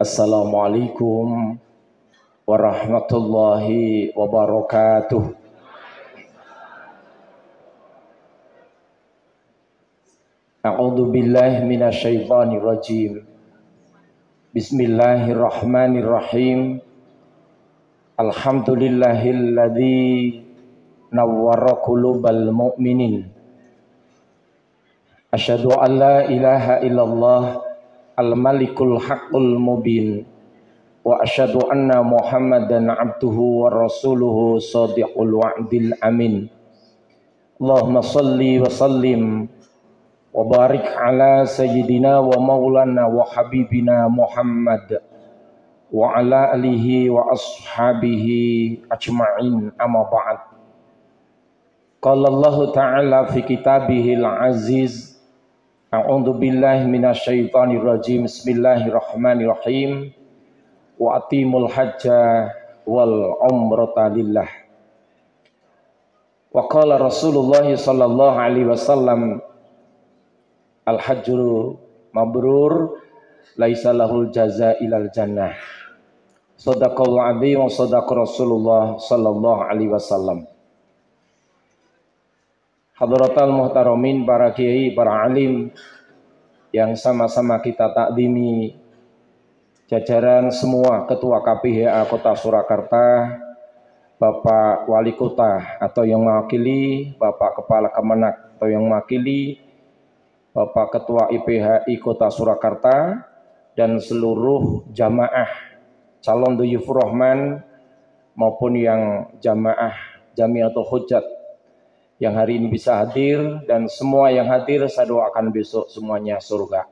Assalamualaikum warahmatullahi wabarakatuh. A'udzu billahi minasyaitonir rajim. Bismillahirrahmanirrahim. Alhamdulillahilladzi nawwara qulubal mu'minin. Asyhadu an la ilaha illallah al-malikul haqqul mubin. Wa asyhadu anna Muhammadan abduhu wa rasuluhu shadiqul wa'dil amin. Allahumma salli wa sallim wa barik ala sayyidina wa maulana wa habibina Muhammad wa ala alihi wa ashabihi ajma'in, amma ba'd. Qala Allah ta'ala fi kitabihil aziz. A'udzu billahi minasyaitonir rajim. Bismillahirrahmanirrahim. Wa atimul hajja wal umrata lillah. Wa qala Rasulullah sallallahu alaihi wasallam, al hajjul mabrur laisa lahul jaza ilal jannah. Shadaqallahu azim wa shadaqa Rasulullah sallallahu alaihi wasallam. Hadratal muhtaramin, para kiai, para alim yang sama-sama kita takdimi, jajaran semua Ketua KPHA Kota Surakarta, Bapak Wali Kota atau yang mewakili, Bapak Kepala Kemenak atau yang mewakili, Bapak Ketua IPHI Kota Surakarta, dan seluruh jamaah calon dhuyufur rahman maupun yang jamaah Jamiatul Hujjat yang hari ini bisa hadir, dan semua yang hadir saya doakan besok semuanya surga.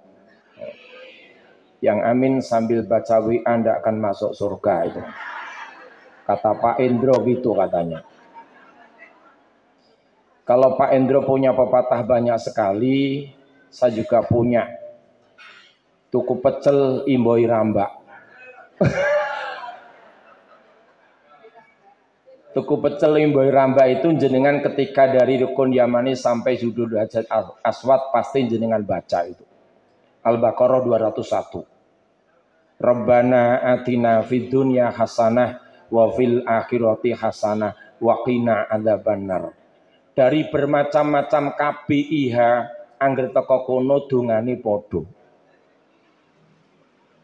Yang amin sambil baca WA Anda akan masuk surga itu. Kata Pak Endro gitu katanya. Kalau Pak Endro punya pepatah banyak sekali, saya juga punya. Tuku pecel imboi rambak. Tuku pecel imboi rambak itu jenengan ketika dari rukun Yamani sampai sudul Hajar Aswad pasti jenengan baca itu. Al-Baqarah 201. Rabbana atina fid dunya hasanah wa fil akhirati hasanah wa qina adzabannar. Dari bermacam-macam KPIH angger teko kono dongane padha.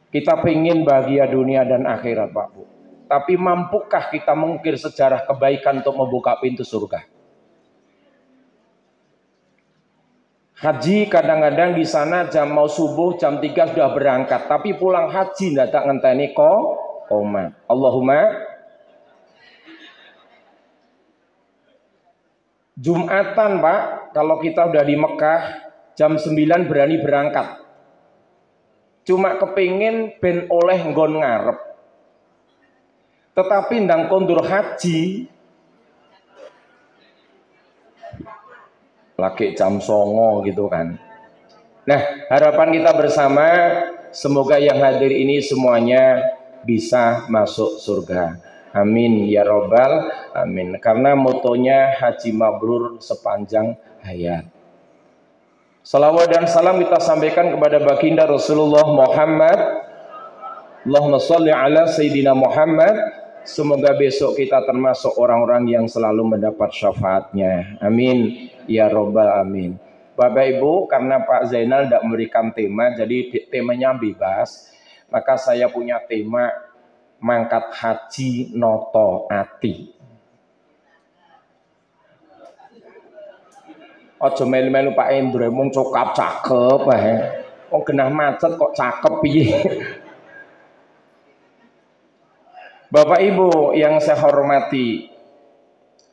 Kita pengen bahagia dunia dan akhirat, Pak Bu. Tapi mampukah kita mengukir sejarah kebaikan untuk membuka pintu surga? Haji kadang-kadang di sana jam mau subuh jam 3 sudah berangkat, tapi pulang haji ndak tak ngenteni koma. Allahumma Jumatan, Pak, kalau kita udah di Mekah jam 9 berani berangkat. Cuma kepingin ben oleh nggon ngarep. Tetapi ndang kondur haji lagi jam 09 gitu kan. Nah, harapan kita bersama semoga yang hadir ini semuanya bisa masuk surga. Amin ya robbal amin. Karena motonya haji mabrur sepanjang hayat. Salawat dan salam kita sampaikan kepada baginda Rasulullah Muhammad. Allahumma sholli ala Sayyidina Muhammad. Semoga besok kita termasuk orang-orang yang selalu mendapat syafaatnya. Amin ya robbal amin. Bapak Ibu, karena Pak Zainal tidak memberikan tema, jadi temanya bebas, maka saya punya tema mangkat haji noto ati. Ojo melu-melu Pak Endro mung cokap cakep ae. Wong genah macet kok cakep piye. Bapak Ibu yang saya hormati,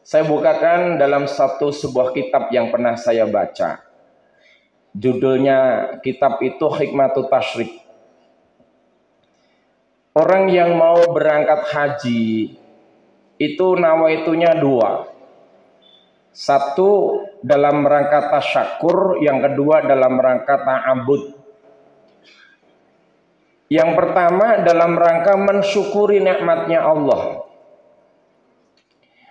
saya bukakan dalam sebuah kitab yang pernah saya baca. Judulnya kitab itu Hikmatut Tasyrik. Orang yang mau berangkat haji itu nawaitunya dua. Satu dalam rangka tasyakur, yang kedua dalam rangka ta'abud. Yang pertama dalam rangka mensyukuri nikmatnya Allah.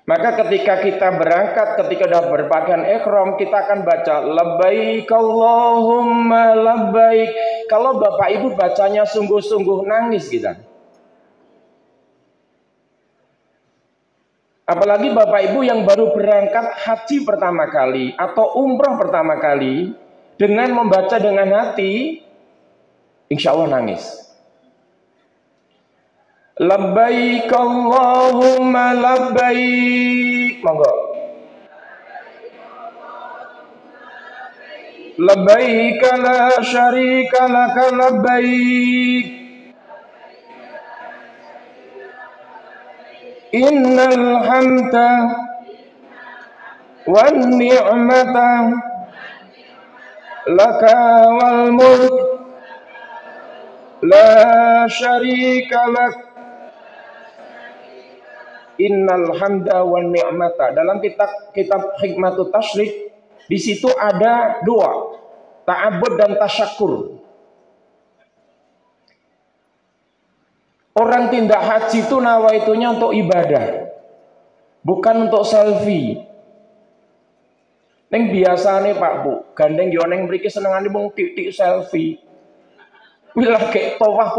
Maka ketika kita berangkat, ketika sudah berpakaian ihram, kita akan baca labbaik Allahumma labbaik. Kalau Bapak Ibu bacanya sungguh-sungguh, nangis kita. Apalagi Bapak Ibu yang baru berangkat haji pertama kali atau umrah pertama kali, dengan membaca dengan hati, insya Allah nangis. Labbaik Allahumma labbaik. Monggo. Labbaik la syarika laka labbaik. Innal hamda wan ni'mata laka wal mulk la syarika lak. Innal hamda wan ni'mata. Dalam kitab Hikmatut Tasyrik, di situ ada dua, ta'abbud dan tasyakur. Orang tindak haji itu nawaitunya untuk ibadah, bukan untuk selfie. Neng biasa nih Pak Bu, gandeng yo neng mriki senengane mung titik selfie. Wilah kayak tawaf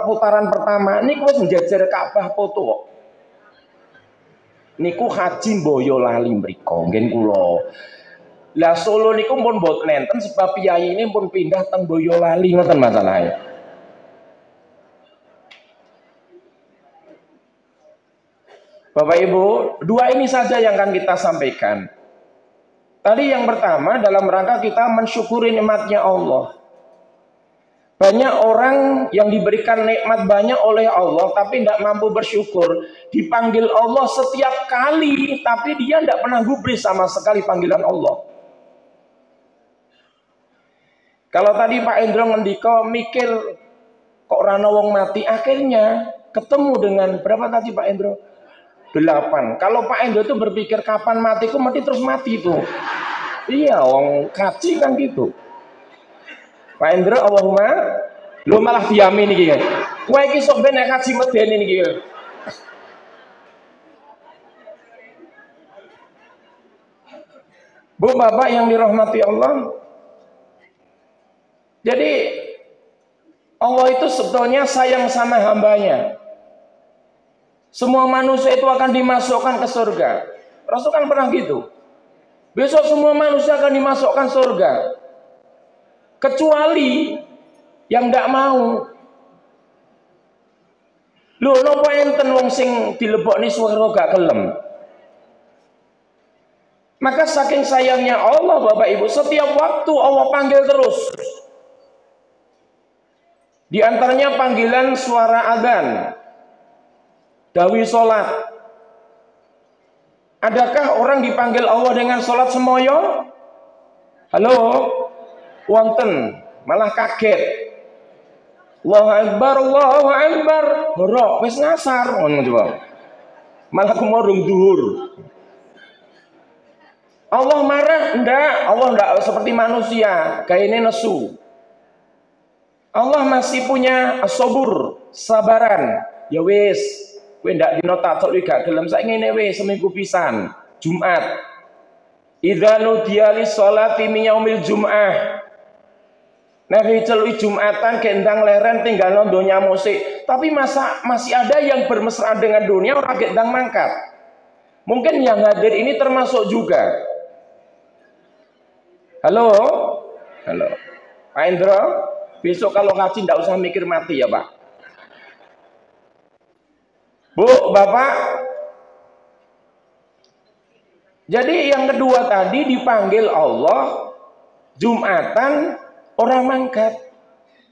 putaran pertama, niku wis njejer Ka'bah foto kok. Niku haji Boyolali mriko ngen kula. Lah Solo niku pun boten nenten sebab piyai ini pun pindah teng Boyolali, ngoten masalahe. Bapak Ibu, dua ini saja yang akan kita sampaikan. Tadi yang pertama dalam rangka kita mensyukuri nikmatnya Allah. Banyak orang yang diberikan nikmat banyak oleh Allah tapi tidak mampu bersyukur. Dipanggil Allah setiap kali tapi dia tidak pernah gubris sama sekali panggilan Allah. Kalau tadi Pak Endro ngendiko mikir kok rana wong mati, akhirnya ketemu dengan berapa tadi Pak Endro? 8. Kalau Pak Endro itu berpikir kapan matiku, mati terus mati itu. Iya, wong kaji kan gitu. Pak Endro, Allahumma, lu malah diamin nih kan. Kowe iki sok ben nek kaji medeni niki. Bu, Bapak yang dirahmati Allah. Jadi Allah itu sebetulnya sayang sama hambanya. Semua manusia itu akan dimasukkan ke surga. Rasul kan pernah gitu. Besok semua manusia akan dimasukkan surga. Kecuali yang tidak mau. Lho napa enten wong sing dilebokne swara gak gelem. Maka saking sayangnya Allah Bapak Ibu, setiap waktu Allah panggil terus. Di antaranya panggilan suara adzan, dawi salat. Adakah orang dipanggil Allah dengan salat semoyo? Halo? Wonten, malah kaget. Allahu Akbar, Allahu Akbar. Horok, wis ngasar ngono coba. Malah kumurung duhur. Allah marah? Enggak, Allah enggak seperti manusia, kayaknya nesu. Allah masih punya as-sabur, sabaran. Ya wis, kowe ndak dino tatok gak gelem sak ngene wis seminggu pisan. Jumat. Idza nudiya lis sholati min yaumil jum'ah. Nah, celui Jumatan gendang leren tinggal donya musik. Tapi masih ada yang bermesraan dengan dunia orang gendang mangkat. Mungkin yang hadir ini termasuk juga. Halo? Halo. Pak Indro, besok kalau ngaji tidak usah mikir mati ya Pak. Bu, Bapak. Jadi yang kedua tadi dipanggil Allah Jumatan orang mangkat.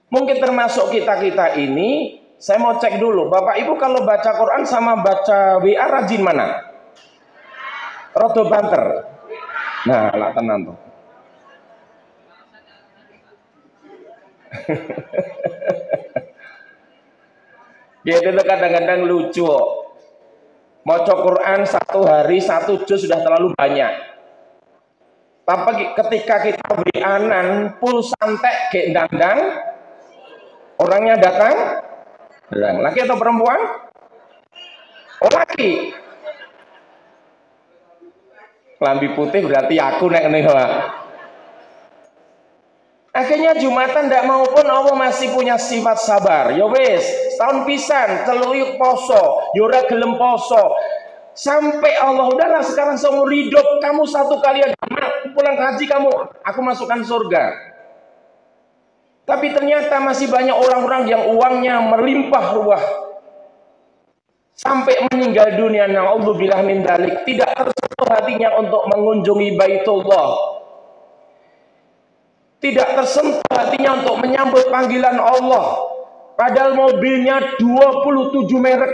Mungkin termasuk kita-kita ini. Saya mau cek dulu. Bapak Ibu kalau baca Quran sama baca WA rajin mana? Rodo banter. Nah, lah tenan tuh. Gitu tuh kadang-kadang lucu. Maca Quran satu hari satu juz sudah terlalu banyak. Tapi ketika kita beri anan, pul santek ke dandang, orangnya datang, laki atau perempuan? Oh laki. Lambi putih berarti aku nek ngene Pak. Akhirnya Jumatan ndak mau pun Allah masih punya sifat sabar. Ya wis, setahun pisan telui poso, ya ora gelem poso. Sampai Allah udahlah sekarang seumur hidup kamu satu kali aja pulang haji kamu aku masukkan surga. Tapi ternyata masih banyak orang-orang yang uangnya melimpah ruah sampai meninggal dunia, naudzubillah min dzalik, tidak tersentuh hatinya untuk mengunjungi Baitullah, tidak tersentuh hatinya untuk menyambut panggilan Allah, padahal mobilnya 27 merek,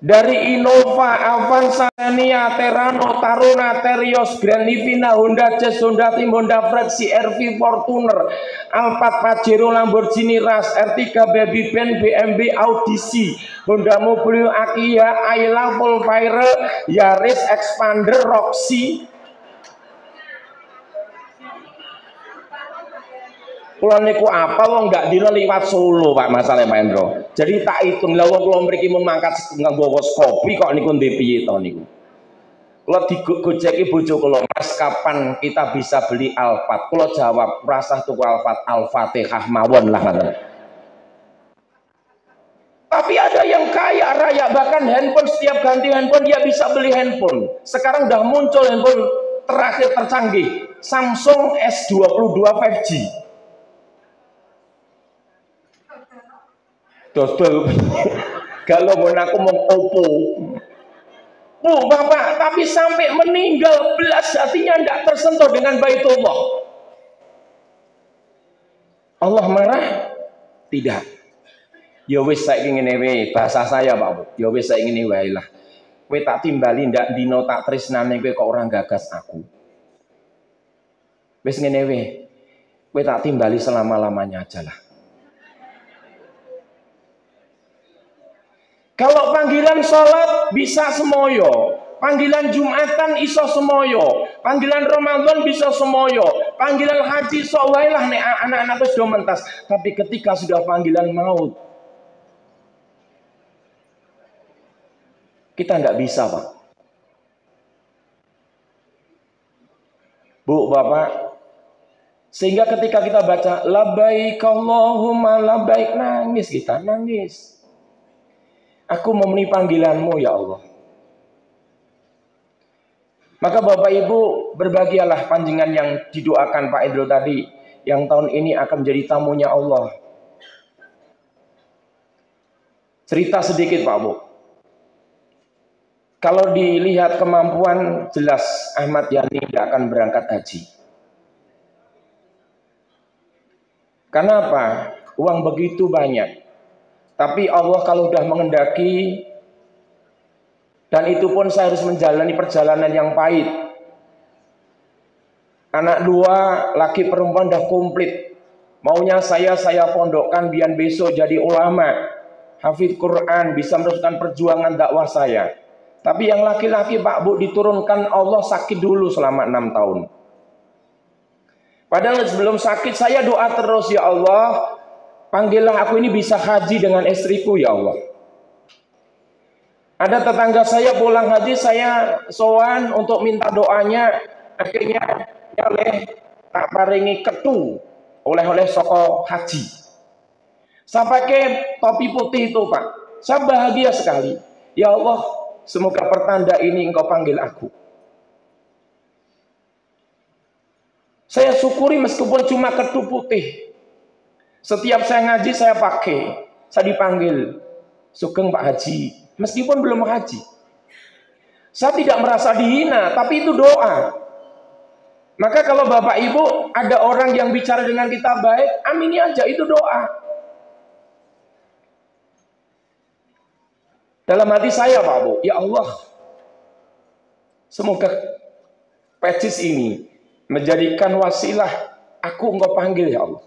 dari Innova, Avanza, Xenia, Terrano, Taruna, Terios, Grand Livina, Honda Jazz, Honda Tim, Honda Freed, CR-V, Fortuner, Alphard, Pajero, Lamborghini Rush, R3, Baby Ben, BMW, Audi C, Honda Mobil, Akia, Ayla, Volkswagen, Yaris, Expander, Roxy. Kulo niku apa wong nggak dino liwat Solo Pak, masalah Pak Endro. Jadi tak hitung lah wong kulo mriki mun mangkat nggawa kopi kok niku ndek piye to niku. Kulo digojeki bojo kulo, Mas kapan kita bisa beli Alphard? Kulo jawab, rasah tuku Alphard, Al-Fatihah mawon lah ngoten. Tapi ada yang kaya raya, bahkan handphone setiap ganti handphone dia bisa beli handphone. Sekarang udah muncul handphone terakhir tercanggih, Samsung S22 5G. Dodol kalau mau aku mau Oppo. Oh Bapak, tapi sampai meninggal belas hatinya tidak tersentuh dengan Baitullah. Allah marah? Tidak. Ya wis saiki ngene wae, bahasa saya Pak. Ya wis saiki ngene wae lah. Kowe tak timbali ndak dino tak tresnane kowe kok ora gagas aku. Wis ngene wae. Kowe tak timbali selama-lamanya aja lah. Kalau panggilan sholat bisa semoyo, panggilan Jumatan iso semoyo, panggilan Ramadan bisa semoyo, panggilan haji sowailah nek anak-anak itu sudah mentas. Tapi ketika sudah panggilan maut, kita nggak bisa Pak. Bu, Bapak, sehingga ketika kita baca labbaik Allahumma labbaik, nangis kita, nangis. Aku memenuhi panggilanmu ya Allah. Maka Bapak Ibu berbahagialah panjenengan yang didoakan Pak Idro tadi, yang tahun ini akan menjadi tamunya Allah. Cerita sedikit Pak Bu. Kalau dilihat kemampuan, jelas Ahmad Yani tidak akan berangkat haji. Karena apa? Uang begitu banyak. Tapi Allah kalau sudah mengendaki, dan itu pun saya harus menjalani perjalanan yang pahit. Anak dua, laki perempuan dah komplit. Maunya saya pondokkan biar besok jadi ulama, hafidz Quran, bisa meneruskan perjuangan dakwah saya. Tapi yang laki-laki Pak Bu diturunkan Allah sakit dulu selama 6 tahun. Padahal sebelum sakit saya doa terus, ya Allah, panggillah aku ini bisa haji dengan istriku ya Allah. Ada tetangga saya pulang haji, saya sowan untuk minta doanya, akhirnya oleh tak paringi ketu oleh soko haji. Saya pakai topi putih itu Pak, saya bahagia sekali. Ya Allah, semoga pertanda ini engkau panggil aku. Saya syukuri meskipun cuma ketu putih. Setiap saya ngaji saya pakai, saya dipanggil Sugeng Pak Haji, meskipun belum haji. Saya tidak merasa dihina, tapi itu doa. Maka kalau Bapak Ibu ada orang yang bicara dengan kita baik, amini aja, itu doa. Dalam hati saya Pak Bu, ya Allah, semoga Pecis ini menjadikan wasilah aku engkau panggil ya Allah.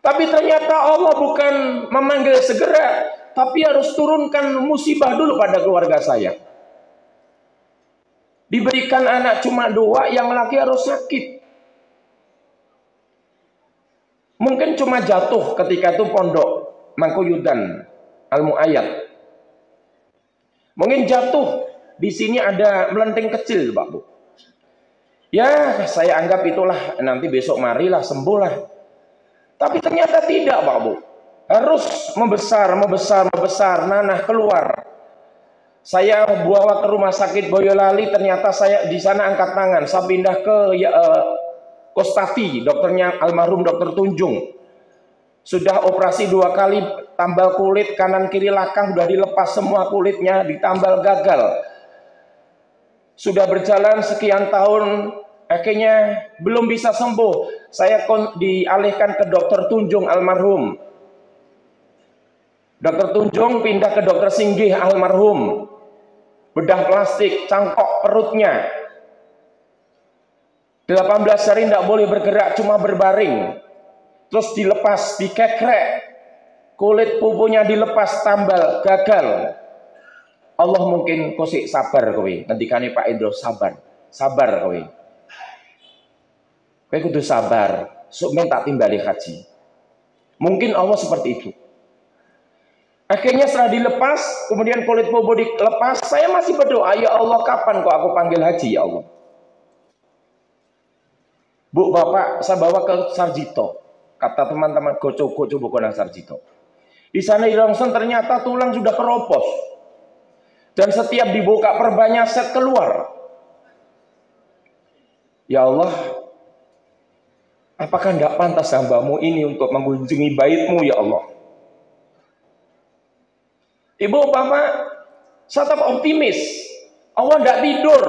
Tapi ternyata Allah bukan memanggil segera, tapi harus turunkan musibah dulu pada keluarga saya. Diberikan anak cuma 2, yang laki harus sakit. Mungkin cuma jatuh ketika itu pondok Mangkuyudan Al-Mu'ayyad. Mungkin jatuh di sini ada melenting kecil, Pak Bu. Ya, saya anggap itulah, nanti besok marilah sembuhlah. Tapi ternyata tidak, Pak Bu. Harus membesar, nanah keluar. Saya bawa ke rumah sakit Boyolali, ternyata saya di sana angkat tangan. Saya pindah ke Kostati, dokternya almarhum Dokter Tunjung. Sudah operasi 2 kali, tambal kulit kanan kiri lakang sudah dilepas semua kulitnya, ditambal gagal. Sudah berjalan sekian tahun, akhirnya belum bisa sembuh. Saya dialihkan ke Dokter Tunjung almarhum. Dokter Tunjung pindah ke Dokter Singgih almarhum. Bedah plastik, cangkok perutnya. 18 hari tidak boleh bergerak, cuma berbaring. Terus dilepas, dikekrek. Kulit pupunya dilepas, tambal, gagal. Allah mungkin kosik sabar kowe. Ngendikane Pak Indro sabar. Sabar kowe. Kowe kudu sabar. Sok men tak timbali haji. Mungkin Allah seperti itu. Akhirnya setelah dilepas, kemudian kulit pupu dilepas, saya masih berdoa, ya Allah kapan kok aku panggil haji ya Allah. Bu, Bapak, saya bawa ke Sarjito. Kata teman-teman, goco-goco bukan Sarjito. Di sana di rongsen ternyata tulang sudah keropos. Dan setiap dibuka perbanyak set keluar. Ya Allah, apakah tidak pantas hambamu ini untuk mengunjungi baitmu ya Allah? Ibu, Bapak, saya tetap optimis. Allah tidak tidur.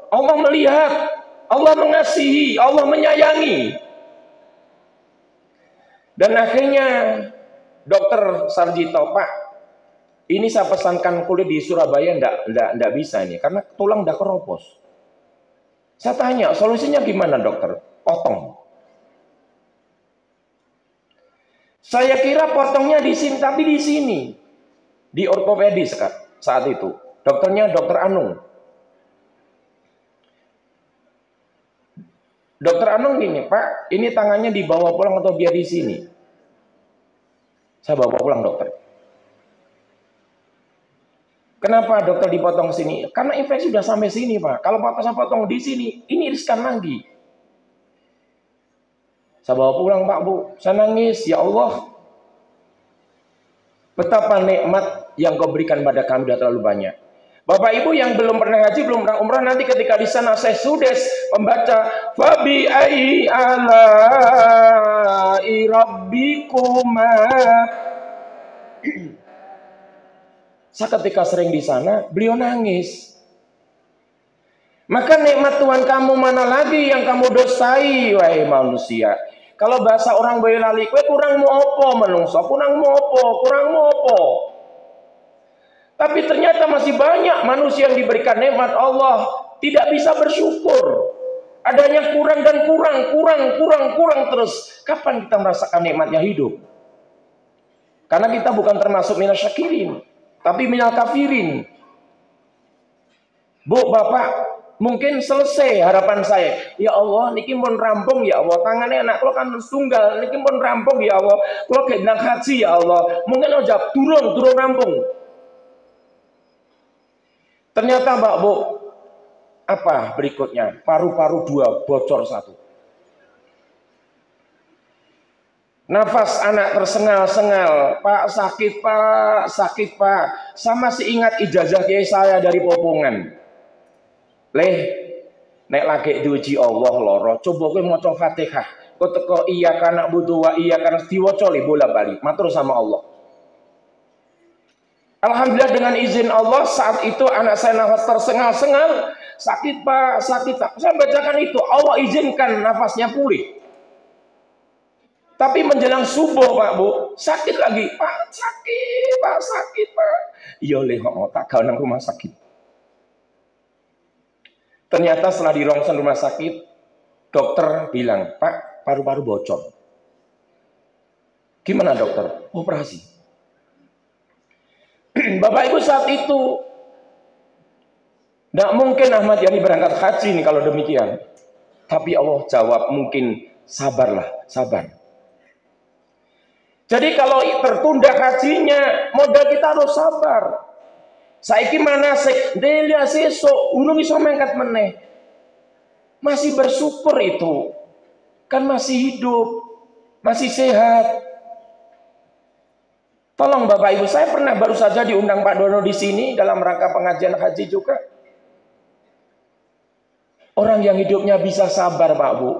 Allah melihat. Allah mengasihi. Allah menyayangi. Dan akhirnya Dokter Sarjito, Pak, ini saya pesankan kulit di Surabaya tidak bisa ini. Karena tulang udah keropos. Saya tanya, solusinya gimana dokter? Potong. Saya kira potongnya di sini, tapi di sini. Di ortopedis saat itu. Dokternya Dokter Anung. Dokter Anung gini, Pak, ini tangannya dibawa pulang atau biar di sini? Saya bawa pulang dokter. Kenapa dokter dipotong sini? Karena infeksi sudah sampai sini, Pak. Kalau saya potong di sini, ini riskan lagi. Saya bawa pulang, Pak, Bu. Saya nangis, ya Allah. Betapa nikmat yang kau berikan pada kami sudah terlalu banyak. Bapak Ibu yang belum pernah haji, belum pernah umrah, nanti ketika di sana saya sudes membaca fabi ai alai rabbikuma. Saya ketika sering di sana, beliau nangis. Maka nikmat Tuhan kamu mana lagi yang kamu dosai, wahai manusia. Kalau bahasa orang Boyolali, kowe kurang mau apa menungso, kurang mau apa. Tapi ternyata masih banyak manusia yang diberikan nikmat Allah tidak bisa bersyukur. Adanya kurang dan kurang terus. Kapan kita merasakan nikmatnya hidup? Karena kita bukan termasuk minal syakirin, tapi minal kafirin. Bu, Bapak, mungkin selesai harapan saya. Ya Allah, niki pun rampung ya Allah. Tangannya anak kalau kan tunggal, niki pun rampung ya Allah. Kalau gendang haji ya Allah. Mungkin jawab turun rampung. Ternyata Mbak Bu, apa berikutnya? Paru-paru 2 bocor 1. Nafas anak tersengal-sengal. Pak sakit Pak. Saya masih ingat ijazah kiai saya dari Popongan. Leh, nek lagi diuji Allah loro, coba kowe maca Fatihah. Kok teko iya kana butuh wa iya kana diwaca le bola-balik. Matur sama Allah. Alhamdulillah dengan izin Allah saat itu anak saya nafas tersengal-sengal, sakit Pak. Saya bacakan itu, Allah izinkan nafasnya pulih. Tapi menjelang subuh Pak Bu, sakit lagi. Pak sakit Pak. Iya le kok tak gawe nang rumah sakit. Ternyata setelah di rongsen rumah sakit, dokter bilang, Pak, paru-paru bocor. Gimana dokter? Operasi. Bapak Ibu saat itu, tidak mungkin Ahmad Yani berangkat haji nih kalau demikian. Tapi Allah jawab, mungkin sabarlah, sabar. Jadi kalau tertunda hajinya, modal kita harus sabar. Saiki manasik delia sesuk urung iso mangkat meneh. Masih bersyukur itu. Kan masih hidup, masih sehat. Tolong Bapak Ibu, saya pernah baru saja diundang Pak Dono di sini dalam rangka pengajian haji juga. Orang yang hidupnya bisa sabar Pak Bu.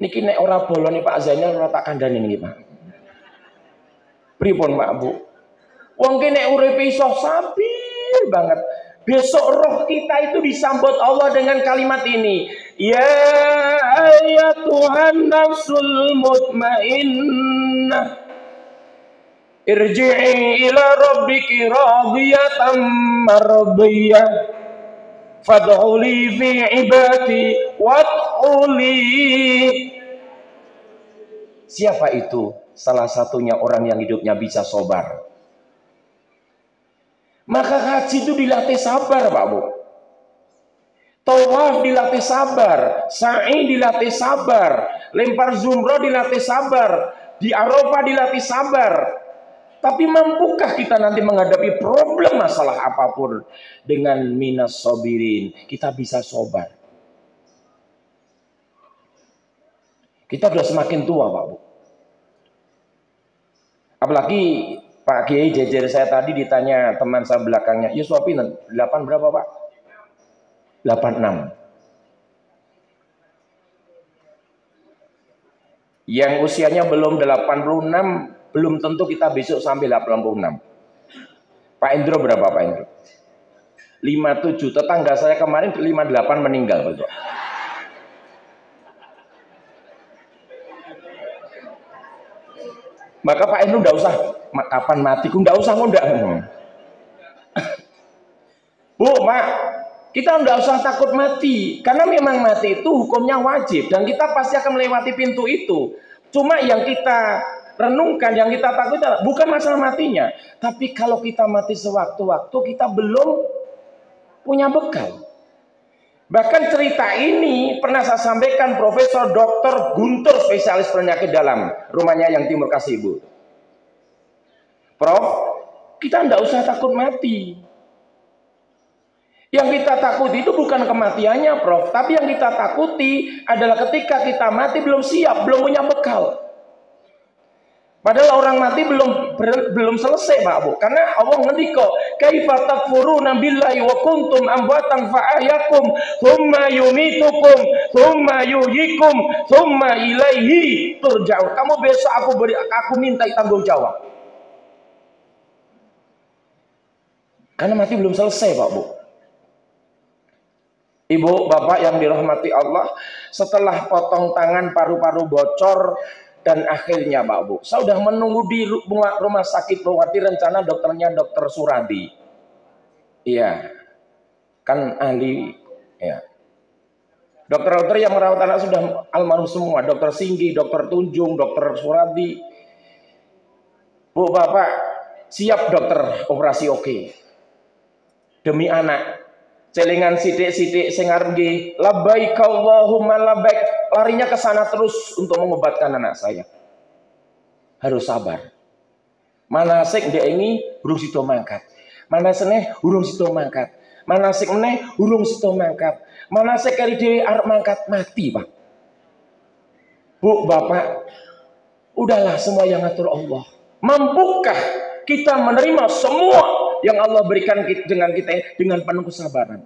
Niki nek ora bolon nih Pak Zainal ora tak kandhani niki Pak. Pripun Pak Bu? Wong ki nek uripe iso sabar banget. Besok roh kita itu disambut Allah dengan kalimat ini. Ya ayyatuhan nafsul mutmainnah. Irji'i ila rabbiki radiyatan mardiyah. Fad'uli fi ibadi wad'uli. Siapa itu? Salah satunya orang yang hidupnya bisa sabar. Maka haji itu dilatih sabar Pak Bu. Tawaf dilatih sabar, sa'i dilatih sabar, lempar jumroh dilatih sabar, di Arafah dilatih sabar. Tapi mampukah kita nanti menghadapi problem masalah apapun dengan minas sobirin? Kita bisa sabar. Kita sudah semakin tua Pak Bu. Apalagi Pak Kiai jejer saya tadi ditanya teman saya belakangnya, ya suapi 8 berapa Pak? 86. Yang usianya belum 86, belum tentu kita besok sampai 86. Pak Indro berapa Pak Indro? 57. Tetangga saya kemarin 58 meninggal betul. Maka Pak Indro enggak usah kapan matiku, enggak usah ngondak. Bu, Mak, kita enggak usah takut mati, karena memang mati itu hukumnya wajib dan kita pasti akan melewati pintu itu. Cuma yang kita renungkan, yang kita takut bukan masalah matinya, tapi kalau kita mati sewaktu-waktu kita belum punya bekal. Bahkan cerita ini pernah saya sampaikan Profesor Dr. Guntur, spesialis penyakit dalam, rumahnya yang Timur Kasih Bu. Prof, kita enggak usah takut mati. Yang kita takuti itu bukan kematiannya Prof, tapi yang kita takuti adalah ketika kita mati belum siap, belum punya bekal. Padahal orang mati belum selesai Pak Bu, karena Allah ngendika, kaifa takfuruna billahi wa kuntum amwatan fa ahyakum tsumma yumitukum tsumma yuhyikum tsumma ilaihi turja'un. Kamu besok aku minta tanggung jawab. Karena mati belum selesai Pak Bu. Ibu, Bapak yang dirahmati Allah, setelah potong tangan paru-paru bocor dan akhirnya Pak Bu, saya sudah menunggu di rumah sakit Bawati, rencana dokternya Dokter Suradi. Iya, kan ahli ya. Dokter-dokter yang merawat anak sudah almarhum semua, Dokter Singgi, Dokter Tunjung, Dokter Suradi. Bu, Bapak, siap dokter operasi oke. Demi anak. Celingan sidik-sidik sing arep nggih labbaik Allahumma labbaik, larinya ke sana terus untuk mengobatkan anak saya. Harus sabar. Manasik ndek ini urung sida mangkat. Manasene urung sida mangkat. Manasik meneh urung sida mangkat. Manasik kali dhewe arep mangkat mati, Pak. Bu, Bapak, udahlah semua yang ngatur Allah. Mampukah kita menerima semua yang Allah berikan dengan kita dengan penuh kesabaran?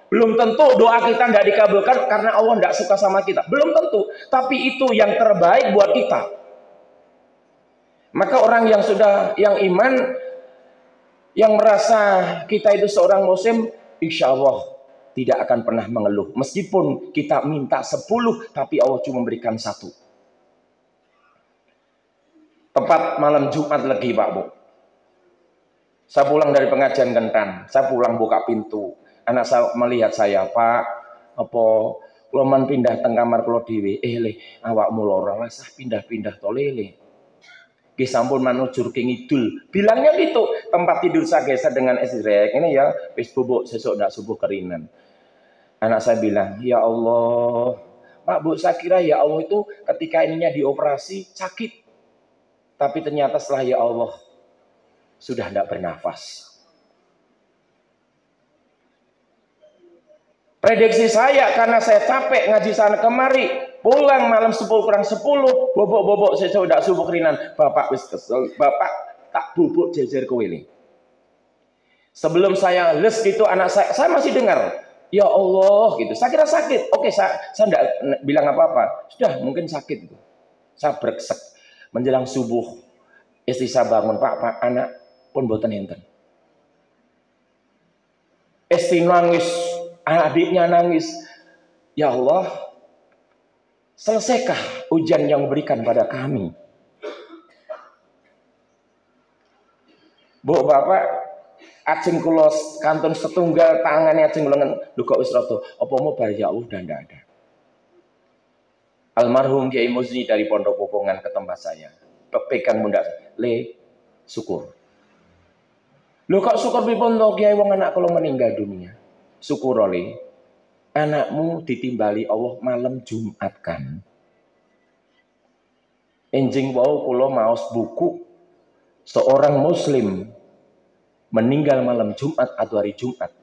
Belum tentu doa kita tidak dikabulkan karena Allah tidak suka sama kita. Belum tentu. Tapi itu yang terbaik buat kita. Maka orang yang sudah, yang iman, yang merasa kita itu seorang muslim, insya Allah tidak akan pernah mengeluh. Meskipun kita minta 10, tapi Allah cuma memberikan 1. Tepat malam Jumat lagi Pak Bu. Saya pulang dari pengajian Kentan, saya pulang buka pintu. Anak saya melihat saya, Pak, apa kula men pindah teng kamar kula dhewe. Le, awakmu lara rasah pindah-pindah to le. Nggih sampun manujur ke ngidul. Bilangnya gitu, tempat tidur saya geser dengan esrek. Ini ya wis bubuk sesuk ndak subuh kerinan. Anak saya bilang, "Ya Allah, Pak Bu, saya kira ya Allah itu ketika ininya dioperasi sakit. Tapi ternyata setelah ya Allah sudah tidak bernafas." Prediksi saya karena saya capek ngaji sana kemari, pulang malam 10 kurang 10, bobok-bobok saya udah subuh kerinan. Bapak wis kesel, Bapak tak bubuk jejer kowe ini. Sebelum saya les gitu anak saya masih dengar, ya Allah gitu. Saya kira sakit. Oke, saya enggak bilang apa-apa. Sudah, mungkin sakit gitu. Saya breksek. Menjelang subuh, istri saya bangun, Pak, anak pun boten enten. Istri nangis, adiknya nangis. Ya Allah, selesaikah ujian yang berikan pada kami? Bu, Bapak, acing kulos kantun setunggal tangannya acing lengan luka usroto. Apa mau bar ya Allah, dan tidak ada. Almarhum Kiai Muzni dari Pondok Popongan ke tempat saya. Pegang bunda, le syukur. Lu kok syukur pripun to Kiai wong anak kalau meninggal dunia? Syukur oleh anakmu ditimbali Allah malam Jumat kan. Enjing wau kula maos buku seorang muslim meninggal malam Jumat atau hari Jumat.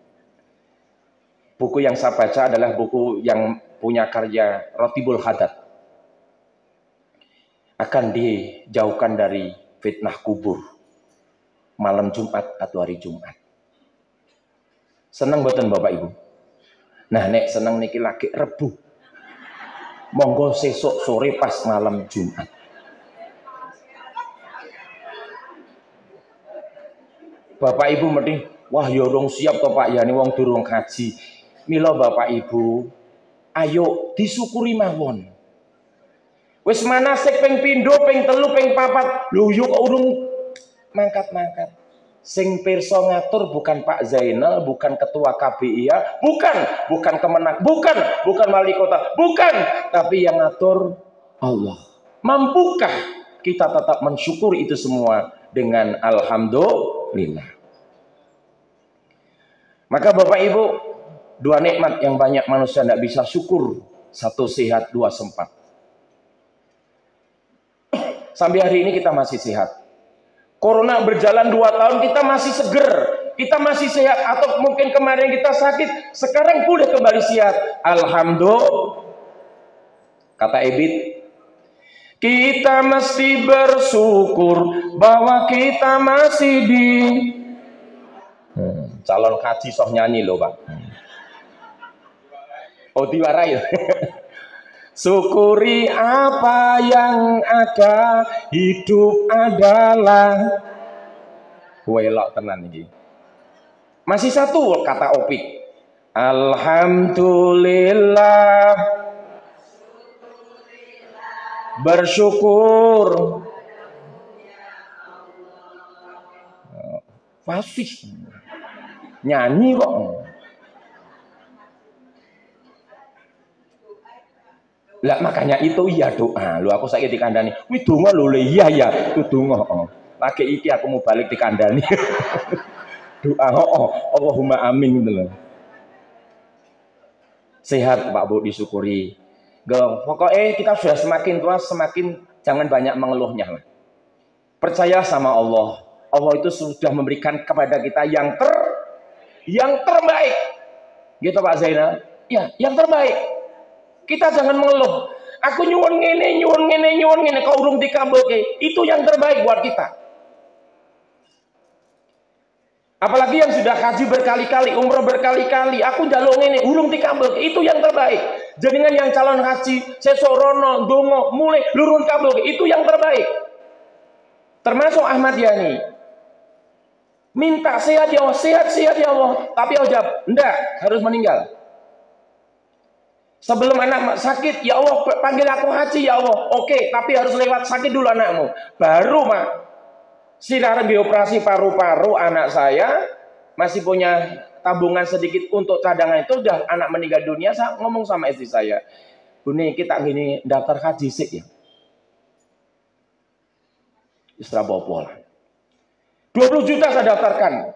Buku yang saya baca adalah buku yang punya karya Rotibul Haddad. Akan dijauhkan dari fitnah kubur malam Jumat atau hari Jumat. Seneng boten Bapak Ibu? Nah, nek seneng niki lagi Rebu. Monggo sesuk sore pas malam Jumat. Bapak Ibu mending, wah ya urung siap to Pak, ya ini wong durung kaji. Mila Bapak Ibu, ayo disyukuri mawon. Wis manasik ping pindho, ping telu, ping papat. Lho yo kok urung mangkat-mangkat. Sing pirsa ngatur bukan Pak Zainal, bukan ketua KBIA, bukan kemenang, bukan wali kota, bukan, tapi yang ngatur Allah. Mampukah kita tetap mensyukuri itu semua dengan alhamdulillah? Maka Bapak Ibu, dua nikmat yang banyak manusia tidak bisa syukur. Satu sehat, dua sempat. Sampai hari ini kita masih sehat. Corona berjalan 2 tahun, kita masih seger, kita masih sehat. Atau mungkin kemarin kita sakit, sekarang pulih kembali sehat. Alhamdulillah. Kata Ebit, kita mesti bersyukur bahwa kita masih di calon haji soh nyanyi loh Pak. Oh diwarai. Syukuri apa yang ada, hidup adalah welok tenan iki. Masih satu kata Opik. Alhamdulillah. Bersyukur. Fasih. Nyanyi kok. Lah makanya itu iya doa. Lu aku saiki dikandani. Wih donga lho iya ya, itu donga. Lagi iki aku mau balik dikandani. Doa Allahumma amin gitu loh. Sehat Pak Bu disyukuri. Pokoknya kita sudah semakin tua semakin jangan banyak mengeluhnya lah. Percaya sama Allah. Allah itu sudah memberikan kepada kita yang terbaik. Gitu Pak Zainal. Ya, yang terbaik. Kita jangan mengeluh. Aku nyuwun ngene, kau urung dikabulke. Itu yang terbaik buat kita. Apalagi yang sudah haji berkali-kali, umroh berkali-kali, aku njaluk ngene, urung dikabulke. Itu yang terbaik. Jenengan yang calon haji, sesorono, dongo, mulai lurun kabulke. Itu yang terbaik. Termasuk Ahmad Yani. Minta sehat ya Allah, sehat ya Allah. Tapi Allah jawab, enggak, harus meninggal. Sebelum anak sakit, ya Allah panggil aku haji ya Allah. Oke, tapi harus lewat sakit dulu anakmu. Baru Mak, sekarang dioperasi paru-paru anak saya masih punya tabungan sedikit untuk cadangan itu. Udah anak meninggal dunia, saya ngomong sama istri saya, Buni kita gini daftar haji sih ya. Istra bopol. 20 juta saya daftarkan.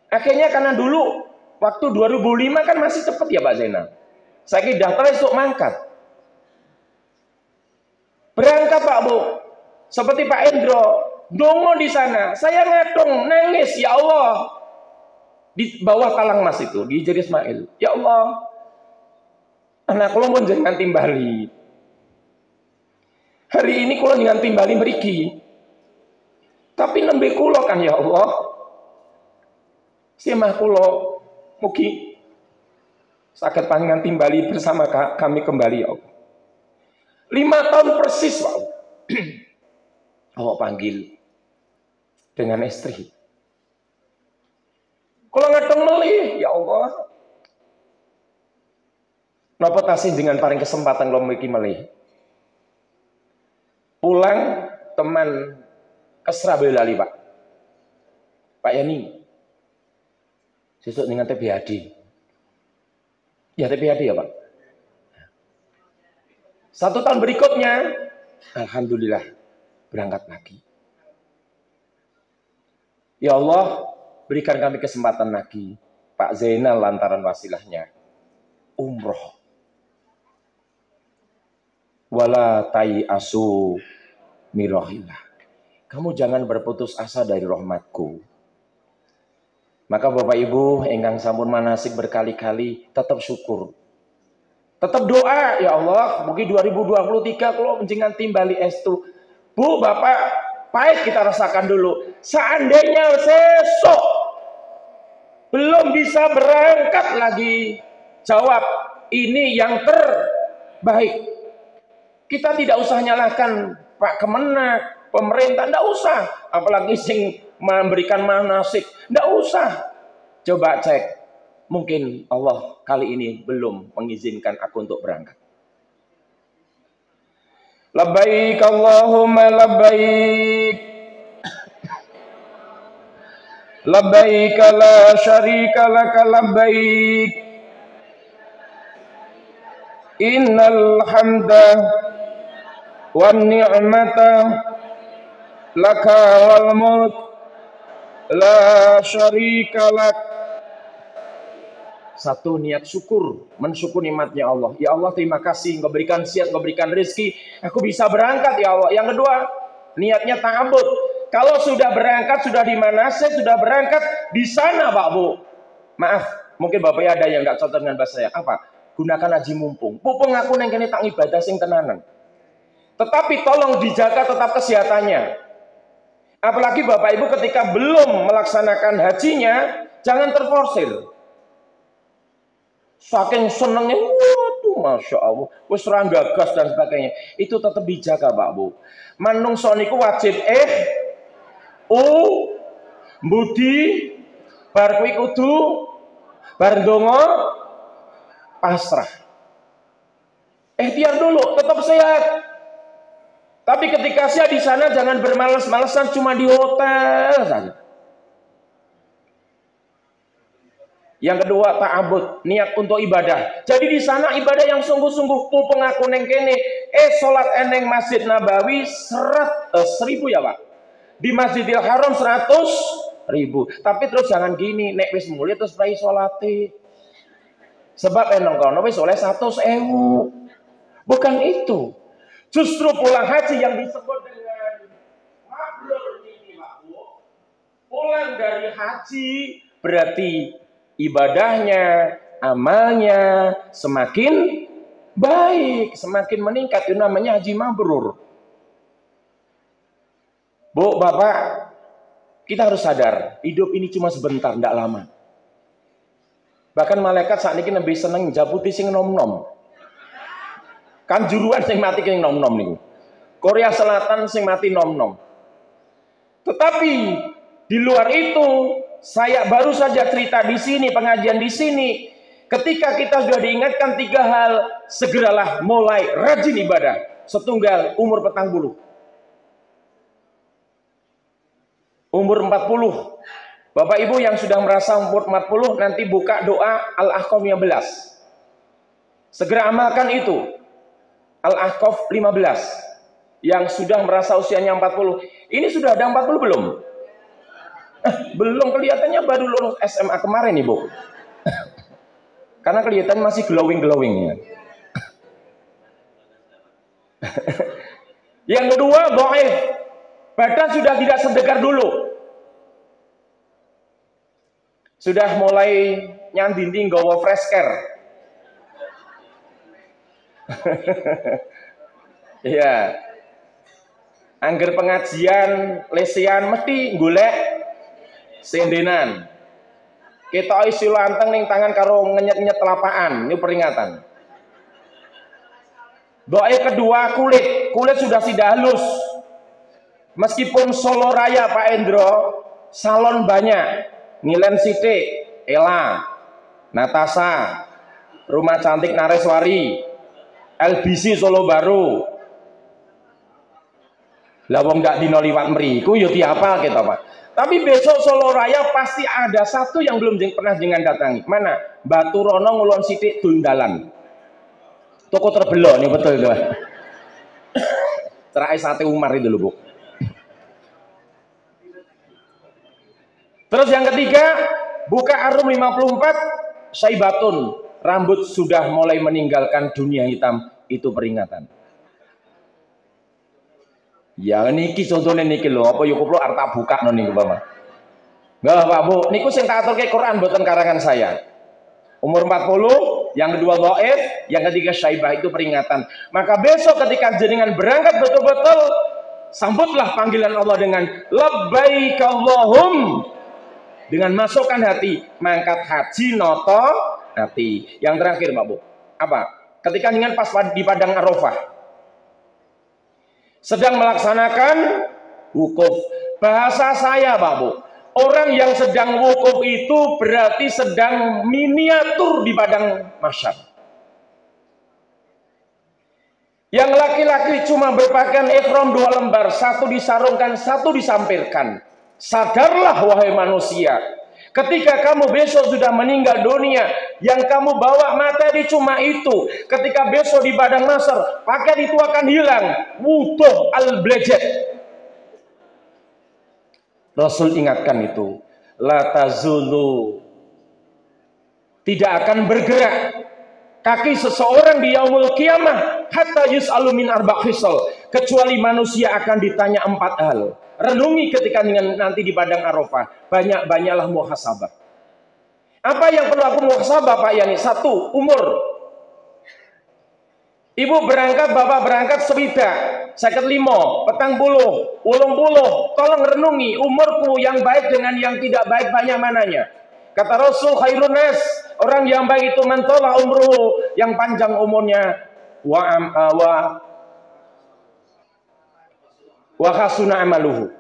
Akhirnya karena dulu waktu 2005 kan masih cepet ya Pak Zainal. Saya kira daftar untuk mangkat. Berangkat Pak Bu. Seperti Pak Endro, dongo di sana. Saya ngadong, nangis, ya Allah. di bawah talang mas itu di Jari Ismail. Ya Allah, anak kula pun jangan timbali. Hari ini kula jangan timbali mriki. Tapi nembe kula kan ya Allah. Simah kula mugi saged panjenengan timbali bersama kami kembali ya Allah. 5 tahun persis Pak. Allah panggil dengan istri. Kalau ngadeng melih, ya Allah. Napa tasih dengan paling kesempatan kalau mriki melih. Pulang teman kesra Boyolali Pak. Pak Yani. Sesuk dengan TPHD. Ya TPHD ya Pak. 1 tahun berikutnya, alhamdulillah berangkat lagi. Ya Allah, berikan kami kesempatan lagi. Pak Zainal lantaran wasilahnya umroh. Wala tai asu mirohillah. Kamu jangan berputus asa dari rahmatku. Maka Bapak Ibu, engkang sampun manasik berkali-kali, tetap syukur. Tetap doa, ya Allah, mungkin 2023 kalau menjengan timbali estu. Bu, Bapak, pahit kita rasakan dulu. Seandainya sesok belum bisa berangkat lagi, jawab, ini yang terbaik. Kita tidak usah nyalahkan Pak Kemenak, pemerintah, tidak usah. Apalagi sing memberikan manasik, tidak usah. Coba cek, mungkin Allah kali ini belum mengizinkan aku untuk berangkat. Labbaik Allahumma labbaik. Labbaik la syarika laka labbaik. Innal hamda wan ni'mata laka wal mulk la syarika lak. Satu, niat syukur, mensyukur nikmatnya Allah. Ya Allah, terima kasih, Engkau berikan siat, Engkau berikan rezeki, aku bisa berangkat ya Allah. Yang kedua, niatnya ta'abud. Kalau sudah berangkat, sudah di mana? Saya sudah berangkat di sana, Pak Bu. Maaf, mungkin Bapak ada yang nggak cocok dengan bahasa saya. Apa? Gunakan haji mumpung. Mumpung aku neng kene tak ibadah sing tenanan. Tetapi tolong dijaga tetap kesehatannya. Apalagi Bapak Ibu ketika belum melaksanakan hajinya, jangan terforsir. Saking senengnya, waduh, masya Allah, wis gagas dan sebagainya. Itu tetap dijaga, Pak Bu. Manungsa niku wajib budi, bar kuwi kudu bar ndonga pasrah. Ikhtiar dulu, tetap sehat. Tapi ketika saya di sana jangan bermalas-malasan cuma di hotel saja. Yang kedua, ta'abud, niat untuk ibadah. Jadi di sana ibadah yang sungguh-sungguh. Pengaku neng kene, sholat eneng Masjid Nabawi 100.000 ya Pak. Di Masjidil Haram 100.000. Tapi terus jangan gini, nek wis mulia terus rai sholati. Sebab eneng kono wis oleh 100.000. Bukan itu. Justru pulang haji yang disebut dengan mabrur ini Pak Bu. Pulang dari haji berarti ibadahnya, amalnya semakin baik, semakin meningkat. Itu namanya haji mabrur. Bu, Bapak, kita harus sadar, hidup ini cuma sebentar, tidak lama. Bahkan malaikat saat ini lebih seneng jabuti sing nom-nom. Kan juruan sing mati sing nom-nom nih. Korea Selatan sing mati nom-nom. Tetapi di luar itu, saya baru saja cerita di sini, pengajian di sini. Ketika kita sudah diingatkan 3 hal, segeralah mulai rajin ibadah. Setunggal umur 40. Umur 40. Bapak Ibu yang sudah merasa umur 40, nanti buka doa Al-Ahqaf 15. Segera amalkan itu. Al-Ahqaf 15. Yang sudah merasa usianya 40. Ini sudah ada 40 belum? Belum, kelihatannya baru lulus SMA kemarin Ibu. Karena kelihatan masih glowing-glowing ya. Yang kedua, dhaif. Badan sudah tidak sedegar dulu. Sudah mulai nyandinti nggawa fresh care. Iya. Angger pengajian lesehan mesti golek sendenan. Kita isi lanteng ning tangan karo ngenyet-nyet telapaan, ini peringatan. Doa kedua kulit sudah tidak halus. Meskipun Solo Raya Pak Endro, salon banyak, Ngilen Siti, Ella, Natasha, Rumah Cantik Nareswari, LBC Solo Baru. Lah wong gak dino liwat mriku yo diapal kita Pak. Tapi besok Solo Raya pasti ada satu yang belum pernah jenengan datangi. Mana? Batu Rono Ngulon Sithik Dundalan. Toko terbelah nih betul itu. Cerai Sate Umar itu loh Bu. Terus yang ketiga, buka Arum 54, Syaibatun. Rambut sudah mulai meninggalkan dunia hitam. Itu peringatan. Ya niki contohnya niki lho, apa yuk lo arta buka no niku Bapak. Enggak Pak Bu, niku sing tak aturke Quran mboten karangan saya. Umur 40, yang kedua dhaif, yang ketiga syaibah, itu peringatan. Maka besok ketika jenengan berangkat betul-betul sambutlah panggilan Allah dengan labbaik Allahum, dengan masukkan hati, mangkat haji noto hati. Yang terakhir Pak Bu, apa? Ketika jenengan pas di padang Arafah sedang melaksanakan wukuf. Bahasa saya Pak Bu, orang yang sedang wukuf itu berarti sedang miniatur di padang mahsyar. Yang laki-laki cuma berpakaian ihram 2 lembar, 1 disarungkan, 1 disampirkan. Sadarlah wahai manusia, ketika kamu besok sudah meninggal dunia, yang kamu bawa materi cuma itu. Ketika besok di padang mahsyar, pakaian itu akan hilang. Wuduh al-blejat. Rasul ingatkan itu. La tazulu. Tidak akan bergerak kaki seseorang di yaumul qiyamah hatta yus'alu min arba' khisal, kecuali manusia akan ditanya 4 hal. Renungi ketika nanti di padang Arafah. Banyak-banyaklah muhasabah. Apa yang perlu aku muhasabah Pak Yani? 1, umur. Ibu berangkat, bapak berangkat swidak, 55, 40, 80. Tolong renungi umurku yang baik dengan yang tidak baik banyak mananya. Kata Rasul khairun nas, orang yang baik itu mantola umruhu, yang panjang umurnya, wa hasuna amaluhu.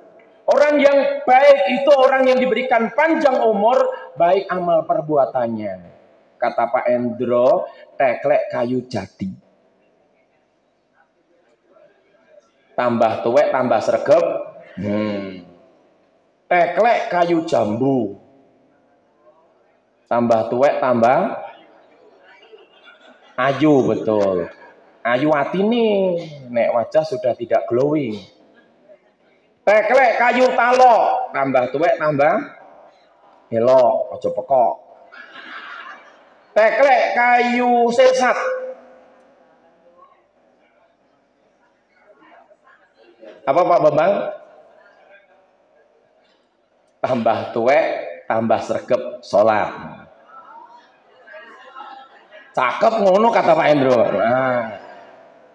Orang yang baik itu orang yang diberikan panjang umur, baik amal perbuatannya. Kata Pak Endro, teklek kayu jati. Tambah tuwek, tambah sregep. Teklek kayu jambu. Tambah tuwek, tambah ayu, betul. Ayu hati nih, nek wajah sudah tidak glowing. Teklek kayu talok, tambah tuwek tambah elok, aja pekok. Teklek kayu sesat, apa Pak Bambang? Tambah tuwek tambah sregep sholat. Cakep ngono kata Pak Endro. Nah,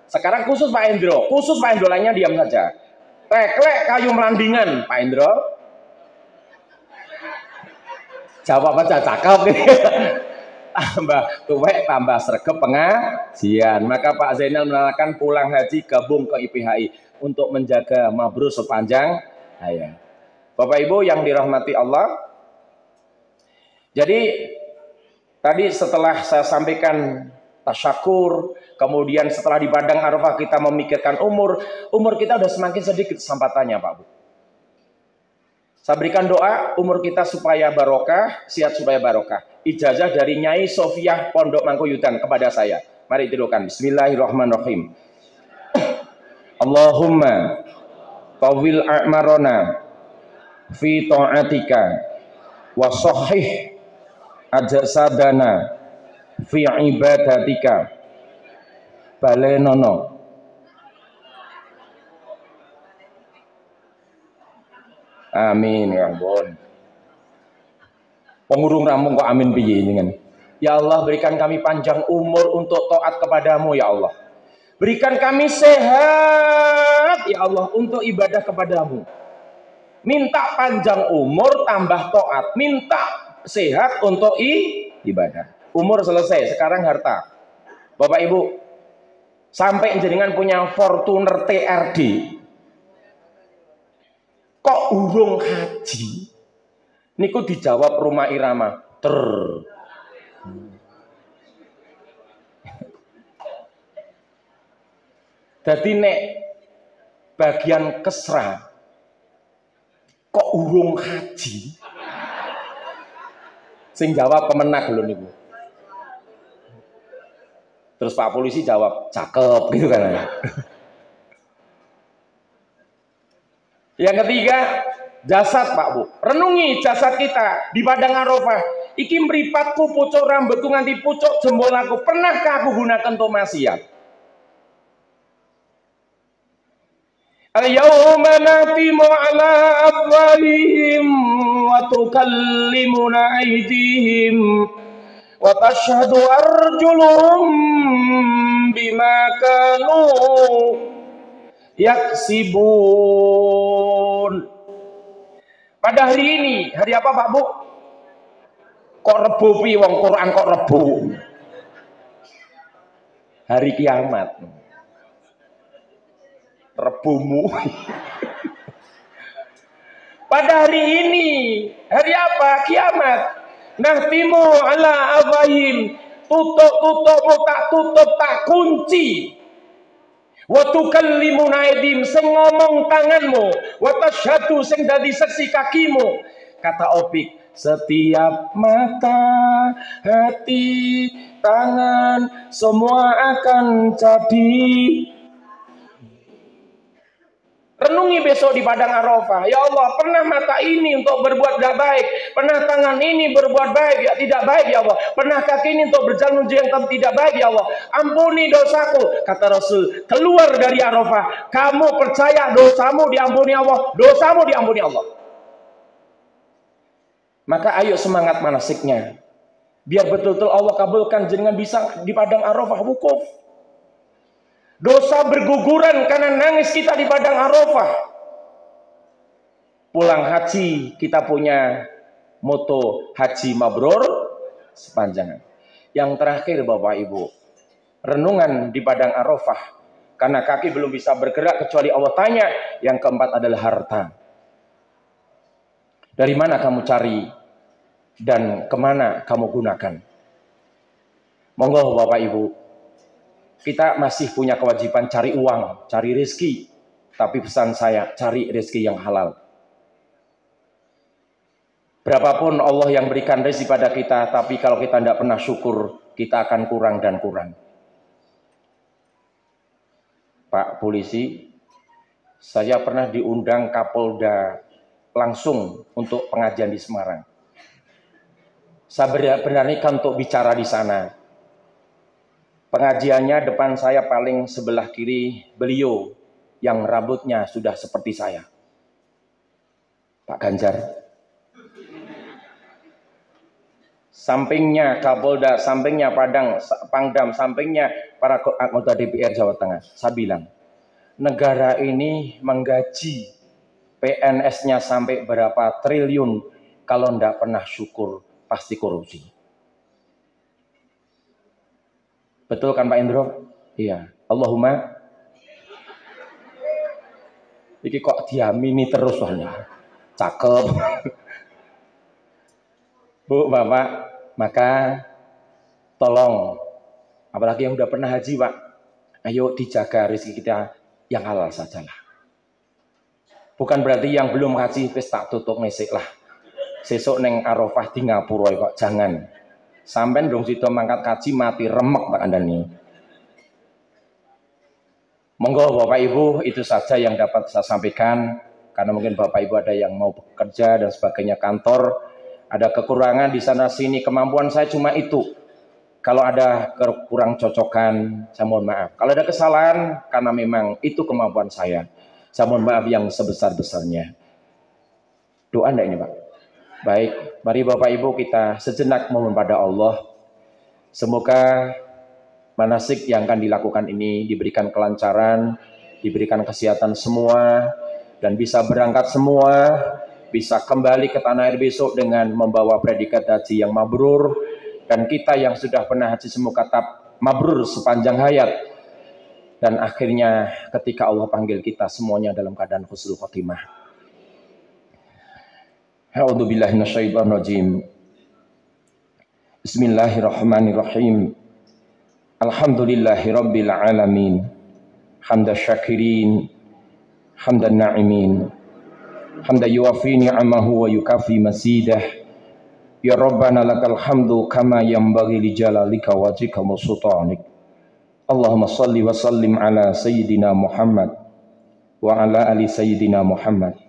sekarang khusus Pak Endro, lainnya diam saja. Teklek kayu melandingan, Pak Endro. Jawab aja cakep nih. Tambah tuwek, tambah sregep pengajian. Maka Pak Zainal menerangkan pulang haji gabung ke IPHI untuk menjaga mabrur sepanjang hayat. Bapak Ibu yang dirahmati Allah. Jadi tadi setelah saya sampaikan tasyakur, kemudian setelah di padang Arafah kita memikirkan umur kita udah semakin sedikit kesempatannya Pak Bu. Saya berikan doa umur kita supaya barokah, sehat supaya barokah. Ijazah dari Nyai Sofiah Pondok Mangkuyudan kepada saya. Mari tirukan. Bismillahirrahmanirrahim. Allahumma tawil a'marona fi ta'atika wa sahih ajsadana fi ibadatika balenono. Amin ya ampun. Pengurung rampung kok amin piye kan. Ya Allah, berikan kami panjang umur untuk taat kepadamu ya Allah. Berikan kami sehat ya Allah untuk ibadah kepadamu. Minta panjang umur tambah taat, minta sehat untuk ibadah. Umur selesai, sekarang harta. Bapak Ibu, sampai jenengan punya Fortuner TRD, kok urung haji? Niku dijawab Rumah Irama. Jadi nek bagian kesra kok urung haji? Sing jawab Kemenak lho niku. Terus Pak Polisi jawab cakep gitu kan. Yang ketiga, jasad Pak Bu. Renungi jasad kita di Padang Arafah. Iki mripatku, pucuk rambutku nganti pucuk jempol aku. Pernahkah aku gunakan untuk maksiat? Al-yawma nahtimu ala afwahihim wa tukallimuna aydihim wa tashhadu arjuluhum bima kanu yaksibun. Pada hari ini, hari apa Pak Bu? Kok Rebo pi wong Quran kok Rebo? Hari kiamat. Rebumu. Pada hari ini, hari apa? Kiamat. Nahtimu ala afahim, tutup-tutupmu tak tutup, tak kunci. Wa tukallimuna aydim, sing ngomong tanganmu, wa tasyhadu sing dadi saksi kakimu. Kata Opik, setiap mata, hati, tangan, semua akan jadi. Renungi besok di Padang Arafah. Ya Allah, pernah mata ini untuk berbuat tidak baik, pernah tangan ini berbuat baik, ya tidak baik ya Allah, pernah kaki ini untuk berjalan menuju yang tidak baik ya Allah, ampuni dosaku. Kata Rasul, keluar dari Arafah, kamu percaya dosamu diampuni Allah, dosamu diampuni Allah. Maka ayo semangat manasiknya, biar betul-betul Allah kabulkan jenengan bisa di Padang Arafah wukuf. Dosa berguguran karena nangis kita di Padang Arafah. Pulang haji kita punya moto haji mabrur sepanjang. Yang terakhir Bapak Ibu, renungan di Padang Arafah. Karena kaki belum bisa bergerak kecuali Allah tanya. Yang keempat adalah harta. Dari mana kamu cari dan kemana kamu gunakan? Monggo Bapak Ibu, kita masih punya kewajiban cari uang, cari rezeki. Tapi pesan saya, cari rezeki yang halal. Berapapun Allah yang berikan rezeki pada kita, tapi kalau kita tidak pernah syukur, kita akan kurang dan kurang. Pak Polisi, saya pernah diundang Kapolda langsung untuk pengajian di Semarang. Saya beranikan untuk bicara di sana. Pengajiannya depan saya paling sebelah kiri beliau yang rambutnya sudah seperti saya, Pak Ganjar. Sampingnya Kapolda, sampingnya Pangdam, sampingnya para anggota DPR Jawa Tengah. Saya bilang, negara ini menggaji PNS-nya sampai berapa triliun, kalau tidak pernah syukur pasti korupsi. Betul kan Pak Indro? Iya. Allahumma. Iki kok diamini terus soalnya. Cakep. Bu, Bapak, maka tolong, apalagi yang udah pernah haji Pak, ayo dijaga rezeki kita yang halal sajalah. Bukan berarti yang belum haji wis tak tutup ngesik lah. Sesuk neng Arafah di ngapura kok, jangan. Sampai dong situ mangkat kaji mati remek Pak Andani. Monggo Bapak Ibu, itu saja yang dapat saya sampaikan. Karena mungkin Bapak Ibu ada yang mau bekerja dan sebagainya, kantor, ada kekurangan di sana sini, kemampuan saya cuma itu. Kalau ada kurang cocokan, saya mohon maaf. Kalau ada kesalahan, karena memang itu kemampuan saya mohon maaf yang sebesar-besarnya. Doa enggak ini Pak? Baik, mari Bapak Ibu kita sejenak mohon pada Allah. Semoga manasik yang akan dilakukan ini diberikan kelancaran, diberikan kesehatan semua, dan bisa berangkat semua, bisa kembali ke tanah air besok dengan membawa predikat haji yang mabrur, dan kita yang sudah pernah haji semoga tetap mabrur sepanjang hayat, dan akhirnya ketika Allah panggil kita semuanya dalam keadaan husnul khotimah. A'udzubillahi minasyaitonirrajim. Bismillahirrahmanirrahim. Alhamdulillahi rabbil alamin. Hamdan syakirin, hamdan na'imin. Hamdan yuwafi ni'amahu wa yukafi masidah. Ya Rabbana lakal hamdu kama yanbaghi li jalalika wajhika wa sultanik. Allahumma salli wa sallim ala sayyidina Muhammad wa ala ali sayyidina Muhammad.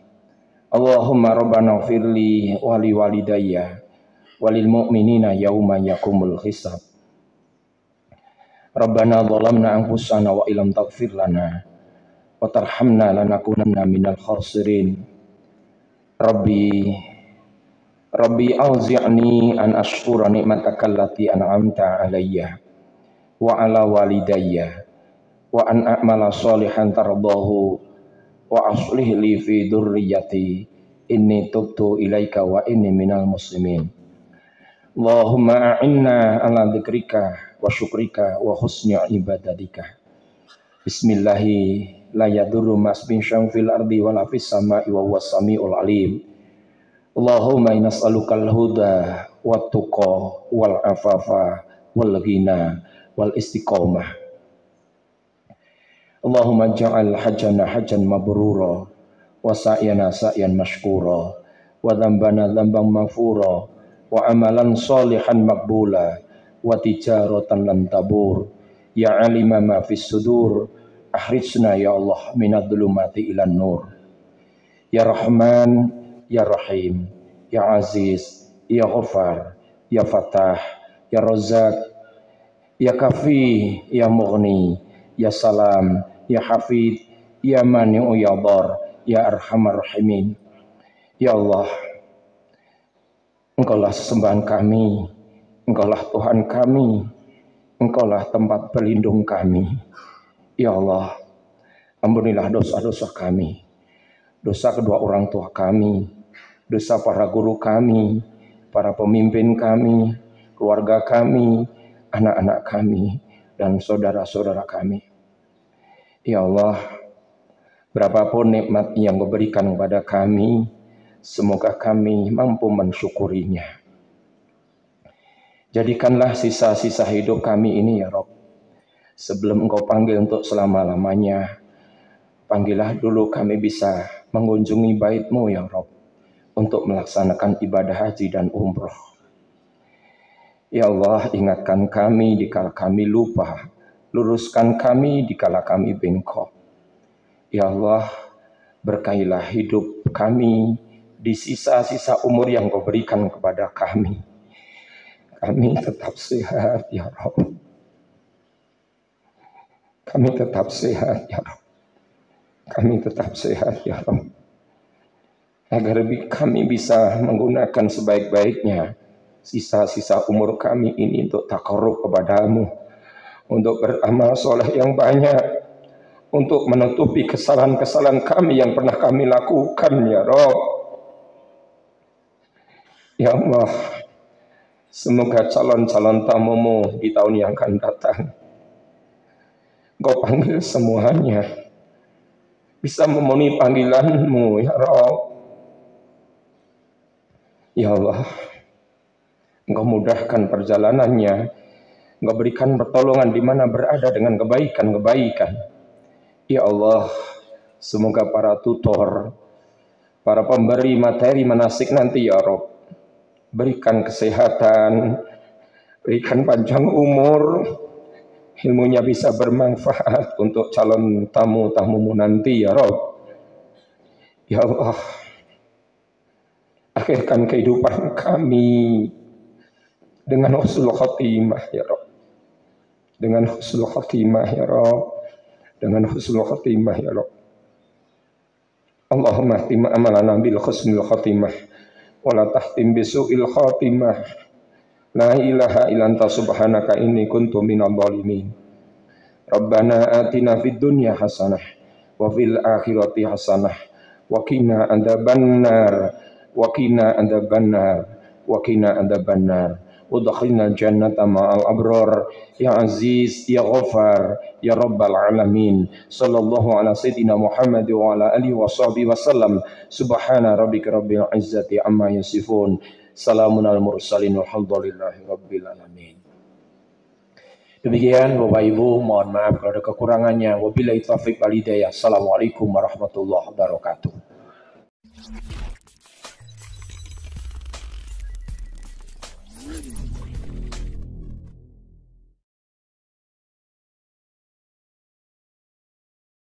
Allahumma rabbana firli wali walidayya walil mu'minina yauma yakumul hisab. Rabbana zalamna anfusana wa ilam taghfir lana wa tarhamna lanakunanna minal khasirin. Rabbi auzi'ni an ashkura ni'mataka allati an'amta alayya wa ala walidayya wa an a'mala sholihan tardahu wa aslih li fi dzurriyyati inni tubtu ilaika wa inni minal muslimin. Allahumma a'inna ala dzikrika wa syukrika wa husni ibadatika. Bismillahi la yadurru masbin syam fil ardi wala fis sama'i wa huwas samiul alim. Allahumma inas'alukal huda wat tuqa wal afafa wal ghina wal istiqomah. Allahumma ja'al hajjana hajjan mabrura wa sa'yana sa'yan mashkura wa dhambana dhamban maghfura wa amalan salihan maqbula wa tijaratan lan tabur. Ya alima ma fis sudur akhrijna ya Allah minadh dhulumati ilan nur. Ya Rahman ya Rahim ya Aziz ya Ghaffar ya Fatah ya Razzaq ya Kafi ya Mughni ya Salam ya Hafid ya Mani'u ya Dar ya Arhamar Rahimin. Ya Allah, Engkaulah sesembahan kami, Engkaulah Tuhan kami, Engkaulah tempat berlindung kami. Ya Allah, ampunilah dosa-dosa kami, dosa kedua orang tua kami, dosa para guru kami, para pemimpin kami, keluarga kami, anak-anak kami, dan saudara-saudara kami. Ya Allah, berapapun nikmat yang Kau berikan kepada kami, semoga kami mampu mensyukurinya. Jadikanlah sisa-sisa hidup kami ini ya Rabb, sebelum Engkau panggil untuk selama-lamanya, panggillah dulu kami bisa mengunjungi bait-Mu ya Rabb, untuk melaksanakan ibadah haji dan umroh. Ya Allah, ingatkan kami dikala kami lupa, luruskan kami dikala kami bengkok. Ya Allah, berkailah hidup kami di sisa-sisa umur yang Kau berikan kepada kami. Kami tetap sehat ya Rabb. Kami tetap sehat ya Rabb. Kami tetap sehat ya Rabb. Agar kami bisa menggunakan sebaik-baiknya sisa-sisa umur kami ini untuk taqarrub kepada-Mu, untuk beramal soleh yang banyak, untuk menutupi kesalahan-kesalahan kami yang pernah kami lakukan ya Rabb. Ya Allah, semoga calon-calon tamu-Mu di tahun yang akan datang, Kau panggil semuanya bisa memenuhi panggilan-Mu ya Rabb. Ya Allah, Engkau mudahkan perjalanannya, Engkau berikan pertolongan di mana berada dengan kebaikan-kebaikan. Ya Allah, semoga para tutor, para pemberi materi manasik nanti ya Rabb, berikan kesehatan, berikan panjang umur, ilmunya bisa bermanfaat untuk calon tamu-tamu-Mu nanti ya Rabb. Ya Allah, akhirkan kehidupan kami dengan husnul khotimah ya Rabb. Dengan husnul khotimah ya Rabb. Dengan husnul khotimah ya Rabb. Allahumma khtima amalana bil husnul khotimah wa la tahtim bisu'il khatimah. La ilaha illa anta subhanaka inni kuntu minadh dhalimin. Rabbana atina fid dunya hasanah wa fil akhirati hasanah wa qina adzabannar wa qina adzabannar wa qina adzabannar. Udkhilna jannata ma'al abrar ya aziz ya ghafar ya rabbal alamin. Sallallahu ala sayyidina Muhammad wa ala alihi wa sahbihi wasallam. Subhana rabbika rabbil izzati amma yasifun. Salamun al mursalin walhamdulillahi rabbil alamin. Demikian Bapak Ibu, mohon maaf kalau ada kekurangannya. Wabillahi taufiq wal hidayah. Assalamualaikum warahmatullahi wabarakatuh.